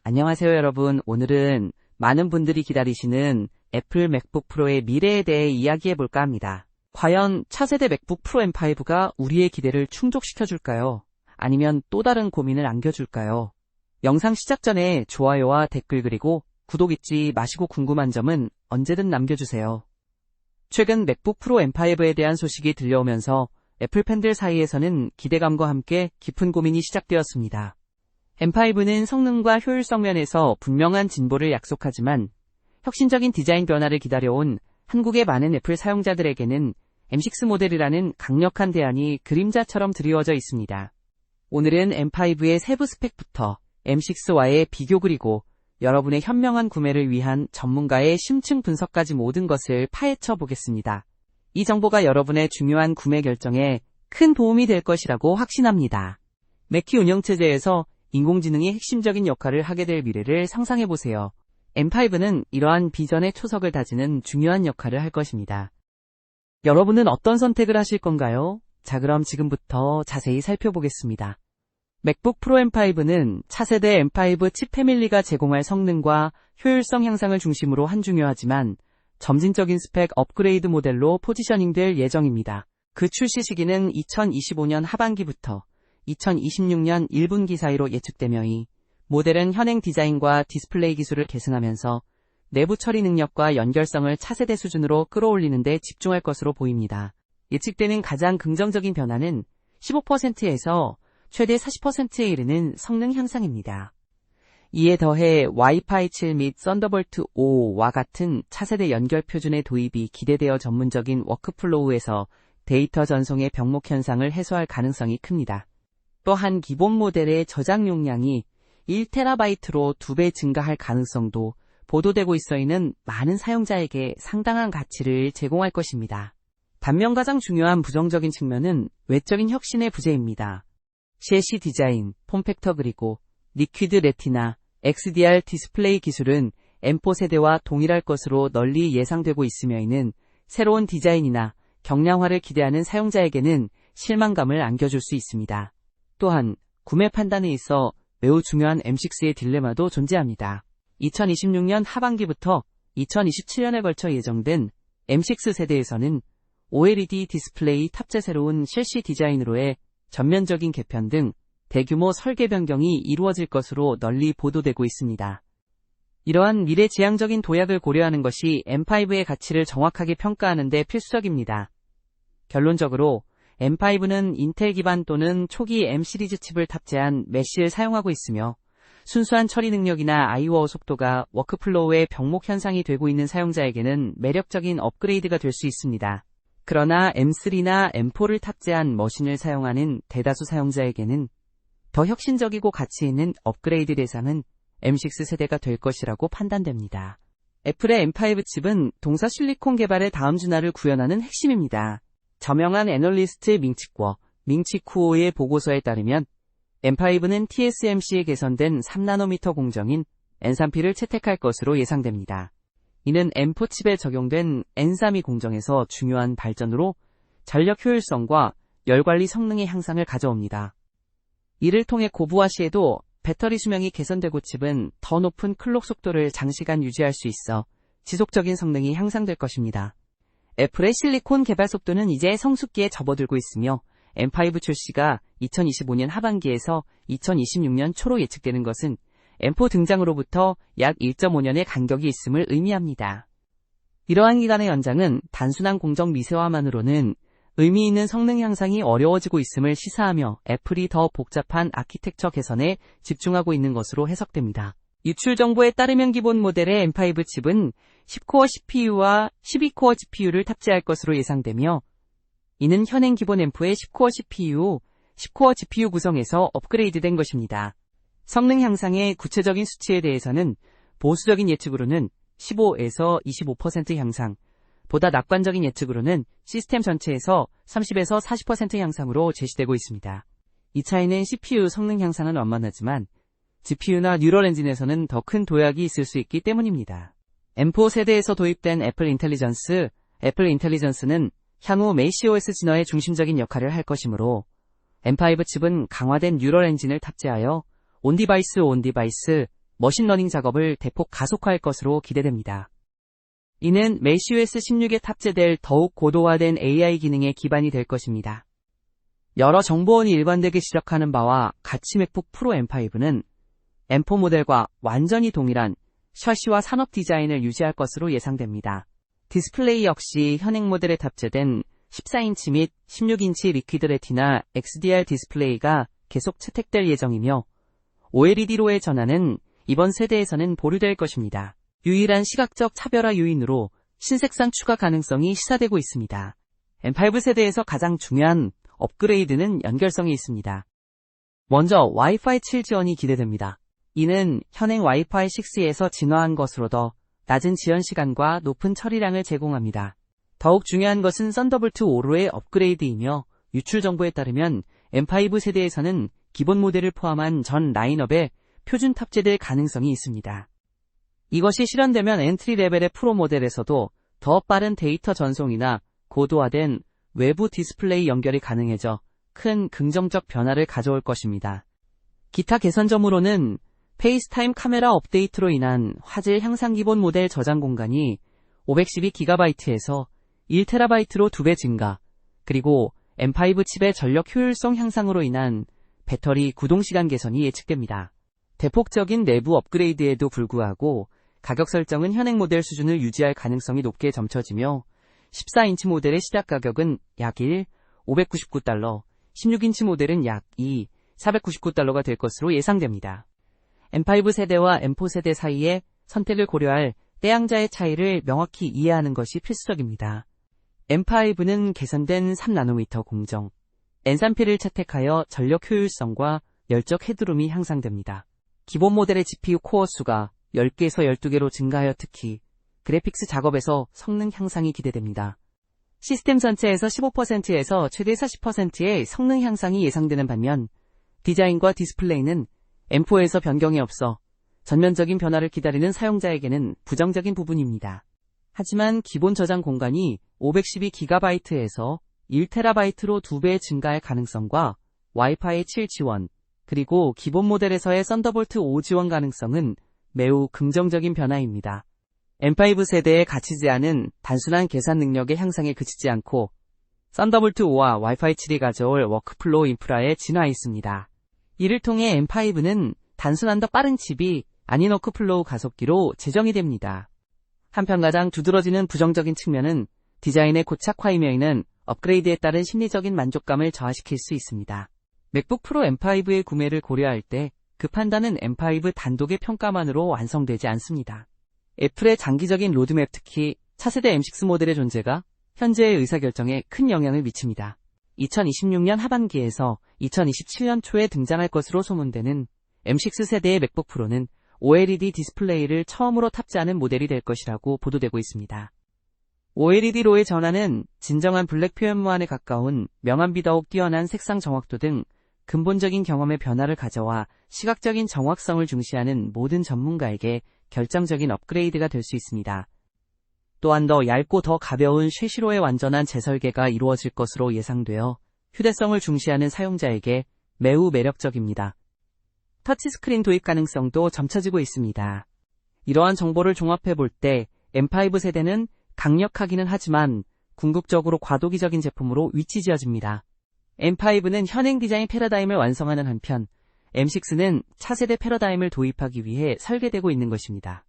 안녕하세요 여러분. 오늘은 많은 분들이 기다리시는 애플 맥북 프로의 미래에 대해 이야기해볼까 합니다. 과연 차세대 맥북 프로 M5가 우리의 기대를 충족시켜줄까요? 아니면 또 다른 고민을 안겨줄까요? 영상 시작 전에 좋아요와 댓글 그리고 구독 잊지 마시고 궁금한 점은 언제든 남겨주세요. 최근 맥북 프로 M5에 대한 소식이 들려오면서 애플 팬들 사이에서는 기대감과 함께 깊은 고민이 시작되었습니다. M5는 성능과 효율성 면에서 분명한 진보를 약속하지만 혁신적인 디자인 변화를 기다려온 한국의 많은 애플 사용자들에게는 M6 모델이라는 강력한 대안이 그림자처럼 드리워져 있습니다. 오늘은 M5의 세부 스펙부터 M6와의 비교 그리고 여러분의 현명한 구매를 위한 전문가의 심층 분석까지 모든 것을 파헤쳐 보겠습니다. 이 정보가 여러분의 중요한 구매 결정에 큰 도움이 될 것이라고 확신합니다. 맥키 운영체제에서 인공지능이 핵심적인 역할을 하게 될 미래를 상상해보세요. M5는 이러한 비전의 초석을 다지는 중요한 역할을 할 것입니다. 여러분은 어떤 선택을 하실 건가요? 자, 그럼 지금부터 자세히 살펴보겠습니다. 맥북 프로 M5는 차세대 M5 칩 패밀리가 제공할 성능과 효율성 향상을 중심으로 한 중요하지만 점진적인 스펙 업그레이드 모델로 포지셔닝될 예정입니다. 그 출시 시기는 2025년 하반기부터 2026년 1분기 사이로 예측되며 이 모델은 현행 디자인과 디스플레이 기술을 계승하면서 내부 처리 능력과 연결성을 차세대 수준으로 끌어올리는 데 집중할 것으로 보입니다. 예측되는 가장 긍정적인 변화는 15%에서 최대 40%에 이르는 성능 향상입니다. 이에 더해 와이파이 7 및 썬더볼트 5와 같은 차세대 연결 표준의 도입이 기대되어 전문적인 워크플로우에서 데이터 전송의 병목 현상을 해소할 가능성이 큽니다. 또한 기본 모델의 저장 용량이 1TB로 2배 증가할 가능성도 보도되고 있어 이는 많은 사용자에게 상당한 가치를 제공할 것입니다. 반면 가장 중요한 부정적인 측면은 외적인 혁신의 부재입니다. 셰시 디자인, 폼팩터 그리고 리퀴드 레티나, XDR 디스플레이 기술은 M4 세대와 동일할 것으로 널리 예상되고 있으며 이는 새로운 디자인이나 경량화를 기대하는 사용자에게는 실망감을 안겨줄 수 있습니다. 또한 구매 판단에 있어 매우 중요한 M6의 딜레마도 존재합니다. 2026년 하반기부터 2027년에 걸쳐 예정된 M6 세대에서는 OLED 디스플레이 탑재 새로운 셰시 디자인으로의 전면적인 개편 등 대규모 설계 변경이 이루어질 것으로 널리 보도되고 있습니다. 이러한 미래지향적인 도약을 고려하는 것이 M5의 가치를 정확하게 평가하는 데 필수적입니다. 결론적으로 M5는 인텔 기반 또는 초기 M 시리즈 칩을 탑재한 메쉬를 사용하고 있으며 순수한 처리 능력이나 I/O 속도가 워크플로우의 병목 현상이 되고 있는 사용자에게는 매력적인 업그레이드가 될 수 있습니다. 그러나 M3나 M4를 탑재한 머신을 사용하는 대다수 사용자에게는 더 혁신적이고 가치 있는 업그레이드 대상은 M6 세대가 될 것이라고 판단됩니다. 애플의 M5 칩은 동사 실리콘 개발의 다음 준하를 구현하는 핵심입니다. 저명한 애널리스트 밍치쿠오의 보고서에 따르면 M5는 TSMC에 개선된 3나노미터 공정인 N3P를 채택할 것으로 예상됩니다. 이는 M4 칩에 적용된 N32 공정에서 중요한 발전으로 전력 효율성과 열관리 성능의 향상을 가져옵니다. 이를 통해 고부하 시에도 배터리 수명이 개선되고 칩은 더 높은 클록 속도를 장시간 유지할 수 있어 지속적인 성능이 향상될 것입니다. 애플의 실리콘 개발 속도는 이제 성숙기에 접어들고 있으며 M5 출시가 2025년 하반기에서 2026년 초로 예측되는 것은 M4 등장으로부터 약 1.5년의 간격이 있음을 의미합니다. 이러한 기간의 연장은 단순한 공정 미세화만으로는 의미 있는 성능 향상이 어려워지고 있음을 시사하며 애플이 더 복잡한 아키텍처 개선에 집중하고 있는 것으로 해석됩니다. 유출 정보에 따르면 기본 모델의 M5 칩은 10코어 CPU와 12코어 GPU를 탑재할 것으로 예상되며 이는 현행 기본 M4의 10코어 CPU, 10코어 GPU 구성에서 업그레이드된 것입니다. 성능 향상의 구체적인 수치에 대해서는 보수적인 예측으로는 15에서 25% 향상, 보다 낙관적인 예측으로는 시스템 전체에서 30에서 40% 향상으로 제시되고 있습니다. 이 차이는 CPU 성능 향상은 완만하지만 GPU나 뉴럴 엔진에서는 더 큰 도약이 있을 수 있기 때문입니다. M4 세대에서 도입된 애플 인텔리전스는 향후 macOS 진화의 중심적인 역할을 할 것이므로 M5 칩은 강화된 뉴럴 엔진을 탑재하여 온디바이스 머신러닝 작업을 대폭 가속화할 것으로 기대됩니다. 이는 macOS 16에 탑재될 더욱 고도화된 AI 기능의 기반이 될 것입니다. 여러 정보원이 일관되게 지적하는 바와 같이 맥북 프로 M5는 M4 모델과 완전히 동일한 샤시와 산업 디자인을 유지할 것으로 예상됩니다. 디스플레이 역시 현행 모델에 탑재된 14인치 및 16인치 리퀴드 레티나 XDR 디스플레이가 계속 채택될 예정이며 OLED로의 전환은 이번 세대에서는 보류될 것입니다. 유일한 시각적 차별화 요인으로 신색상 추가 가능성이 시사되고 있습니다. M5 세대에서 가장 중요한 업그레이드는 연결성이 있습니다. 먼저 와이파이 7 지원이 기대됩니다. 이는 현행 와이파이 6에서 진화한 것으로 더 낮은 지연 시간과 높은 처리량을 제공합니다. 더욱 중요한 것은 썬더볼트 5로의 업그레이드이며 유출 정보에 따르면 M5 세대에서는 기본 모델을 포함한 전 라인업에 표준 탑재될 가능성이 있습니다. 이것이 실현되면 엔트리 레벨의 프로 모델에서도 더 빠른 데이터 전송이나 고도화된 외부 디스플레이 연결이 가능해져 큰 긍정적 변화를 가져올 것입니다. 기타 개선점으로는 페이스타임 카메라 업데이트로 인한 화질 향상 기본 모델 저장 공간이 512GB에서 1TB로 2배 증가, 그리고 M5 칩의 전력 효율성 향상으로 인한 배터리 구동시간 개선이 예측됩니다. 대폭적인 내부 업그레이드에도 불구하고 가격 설정은 현행 모델 수준을 유지할 가능성이 높게 점쳐지며 14인치 모델의 시작 가격은 약 1, $599, 16인치 모델은 약 2, $499가 될 것으로 예상됩니다. M5 세대와 M4 세대 사이의 선택을 고려할 때양자의 차이를 명확히 이해하는 것이 필수적입니다. M5는 개선된 3나노미터 공정, N3P를 채택하여 전력 효율성과 열적 헤드룸이 향상됩니다. 기본 모델의 GPU 코어 수가 10개에서 12개로 증가하여 특히 그래픽스 작업에서 성능 향상이 기대됩니다. 시스템 전체에서 15%에서 최대 40%의 성능 향상이 예상되는 반면 디자인과 디스플레이는 M4에서 변경이 없어 전면적인 변화를 기다리는 사용자에게는 부정적인 부분입니다. 하지만 기본 저장 공간이 512GB에서 1TB로 2배 증가할 가능성과 와이파이 7 지원, 그리고 기본 모델에서의 썬더볼트 5 지원 가능성은 매우 긍정적인 변화입니다. M5 세대의 가치 제한은 단순한 계산 능력의 향상에 그치지 않고 썬더볼트 5와 와이파이 7이 가져올 워크플로우 인프라에 진화해 있습니다. 이를 통해 M5는 단순한 더 빠른 칩이 아닌 워크플로우 가속기로 재정이 됩니다. 한편 가장 두드러지는 부정적인 측면은 디자인의 고착화이며 이는 업그레이드에 따른 심리적인 만족감을 저하시킬 수 있습니다. 맥북 프로 M5의 구매를 고려할 때 그 판단은 M5 단독의 평가만으로 완성되지 않습니다. 애플의 장기적인 로드맵, 특히 차세대 M6 모델의 존재가 현재의 의사결정에 큰 영향을 미칩니다. 2026년 하반기에서 2027년 초에 등장할 것으로 소문되는 M6 세대의 맥북 프로는 OLED 디스플레이를 처음으로 탑재하는 모델이 될 것이라고 보도되고 있습니다. OLED로의 전환은 진정한 블랙 표현무한에 가까운 명암비 더욱 뛰어난 색상 정확도 등 근본적인 경험의 변화를 가져와 시각적인 정확성을 중시하는 모든 전문가에게 결정적인 업그레이드가 될 수 있습니다. 또한 더 얇고 더 가벼운 쉐시로의 완전한 재설계가 이루어질 것으로 예상되어 휴대성을 중시하는 사용자에게 매우 매력적입니다. 터치스크린 도입 가능성도 점쳐지고 있습니다. 이러한 정보를 종합해 볼 때 M5 세대는 강력하기는 하지만 궁극적으로 과도기적인 제품으로 위치지어집니다. M5는 현행 디자인 패러다임을 완성하는 한편 M6는 차세대 패러다임을 도입하기 위해 설계되고 있는 것입니다.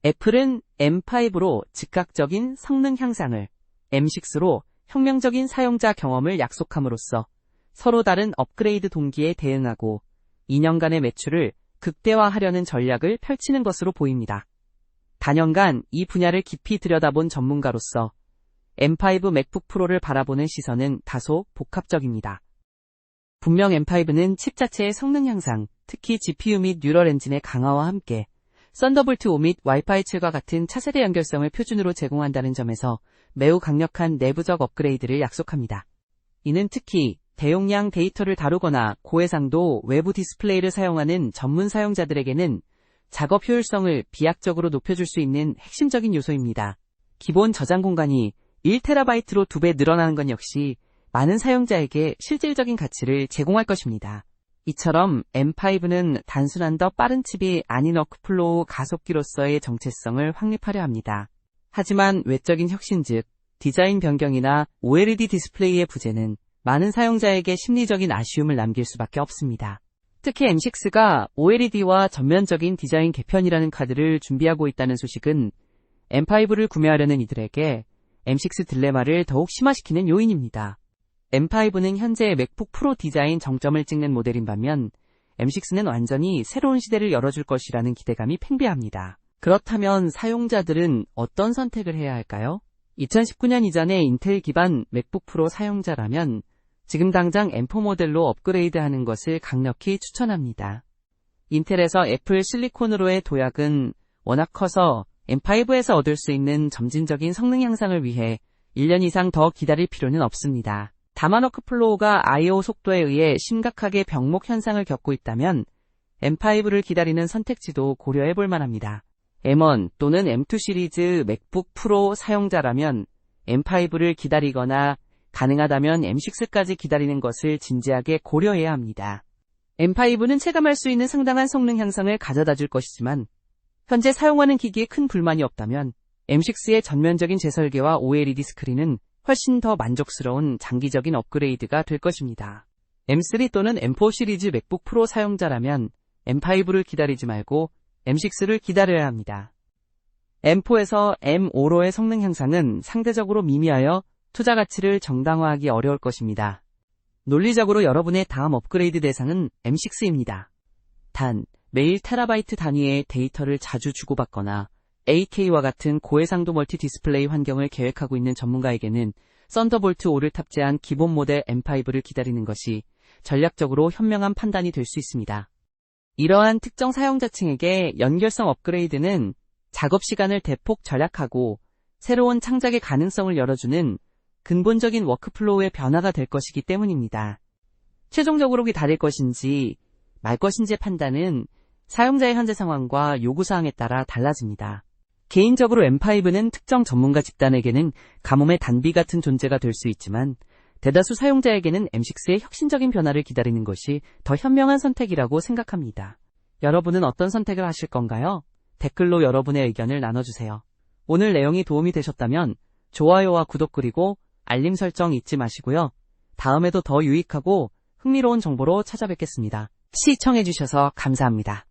애플은 M5로 즉각적인 성능 향상을, M6로 혁명적인 사용자 경험을 약속함으로써 서로 다른 업그레이드 동기에 대응하고 2년간의 매출을 극대화하려는 전략을 펼치는 것으로 보입니다. 단연간 이 분야를 깊이 들여다본 전문가로서 M5 맥북 프로를 바라보는 시선은 다소 복합적입니다. 분명 M5는 칩 자체의 성능 향상, 특히 GPU 및 뉴럴 엔진의 강화와 함께 썬더볼트 5 및 와이파이 7과 같은 차세대 연결성을 표준으로 제공한다는 점에서 매우 강력한 내부적 업그레이드를 약속합니다. 이는 특히 대용량 데이터를 다루거나 고해상도 외부 디스플레이를 사용하는 전문 사용자들에게는 작업 효율성을 비약적으로 높여줄 수 있는 핵심적인 요소입니다. 기본 저장 공간이 1TB로 2배 늘어나는 건 역시 많은 사용자에게 실질적인 가치를 제공할 것입니다. 이처럼 M5는 단순한 더 빠른 칩이 아닌 워크플로우 가속기로서의 정체성을 확립하려 합니다. 하지만 외적인 혁신 즉 디자인 변경이나 OLED 디스플레이의 부재는 많은 사용자에게 심리적인 아쉬움을 남길 수밖에 없습니다. 특히 M6가 OLED와 전면적인 디자인 개편이라는 카드를 준비하고 있다는 소식은 M5를 구매하려는 이들에게 M6 딜레마를 더욱 심화시키는 요인입니다. M5는 현재 맥북 프로 디자인 정점을 찍는 모델인 반면 M6는 완전히 새로운 시대를 열어줄 것이라는 기대감이 팽배합니다. 그렇다면 사용자들은 어떤 선택을 해야 할까요? 2019년 이전의 인텔 기반 맥북 프로 사용자라면 지금 당장 M4 모델로 업그레이드하는 것을 강력히 추천합니다. 인텔에서 애플 실리콘으로의 도약은 워낙 커서 M5에서 얻을 수 있는 점진적인 성능 향상을 위해 1년 이상 더 기다릴 필요는 없습니다. 다만 워크플로우가 I/O 속도에 의해 심각하게 병목 현상을 겪고 있다면 M5를 기다리는 선택지도 고려해 볼 만합니다. M1 또는 M2 시리즈 맥북 프로 사용자라면 M5를 기다리거나 가능하다면 M6까지 기다리는 것을 진지하게 고려해야 합니다. M5는 체감할 수 있는 상당한 성능 향상을 가져다 줄 것이지만 현재 사용하는 기기에 큰 불만이 없다면 M6의 전면적인 재설계와 OLED 스크린은 훨씬 더 만족스러운 장기적인 업그레이드가 될 것입니다. M3 또는 M4 시리즈 맥북 프로 사용자라면 M5를 기다리지 말고 M6를 기다려야 합니다. M4에서 M5로의 성능 향상은 상대적으로 미미하여 투자 가치를 정당화하기 어려울 것입니다. 논리적으로 여러분의 다음 업그레이드 대상은 M6입니다. 단, 매일 테라바이트 단위의 데이터를 자주 주고받거나 8K와 같은 고해상도 멀티 디스플레이 환경을 계획하고 있는 전문가에게는 썬더볼트 5를 탑재한 기본 모델 M5를 기다리는 것이 전략적으로 현명한 판단이 될 수 있습니다. 이러한 특정 사용자층에게 연결성 업그레이드는 작업 시간을 대폭 절약하고 새로운 창작의 가능성을 열어주는 근본적인 워크플로우의 변화가 될 것이기 때문입니다. 최종적으로 기다릴 것인지 말 것인지의 판단은 사용자의 현재 상황과 요구사항에 따라 달라집니다. 개인적으로 M5는 특정 전문가 집단에게는 가뭄의 단비 같은 존재가 될 수 있지만 대다수 사용자에게는 M6의 혁신적인 변화를 기다리는 것이 더 현명한 선택이라고 생각합니다. 여러분은 어떤 선택을 하실 건가요? 댓글로 여러분의 의견을 나눠주세요. 오늘 내용이 도움이 되셨다면 좋아요와 구독 그리고 알림 설정 잊지 마시고요. 다음에도 더 유익하고 흥미로운 정보로 찾아뵙겠습니다. 시청해주셔서 감사합니다.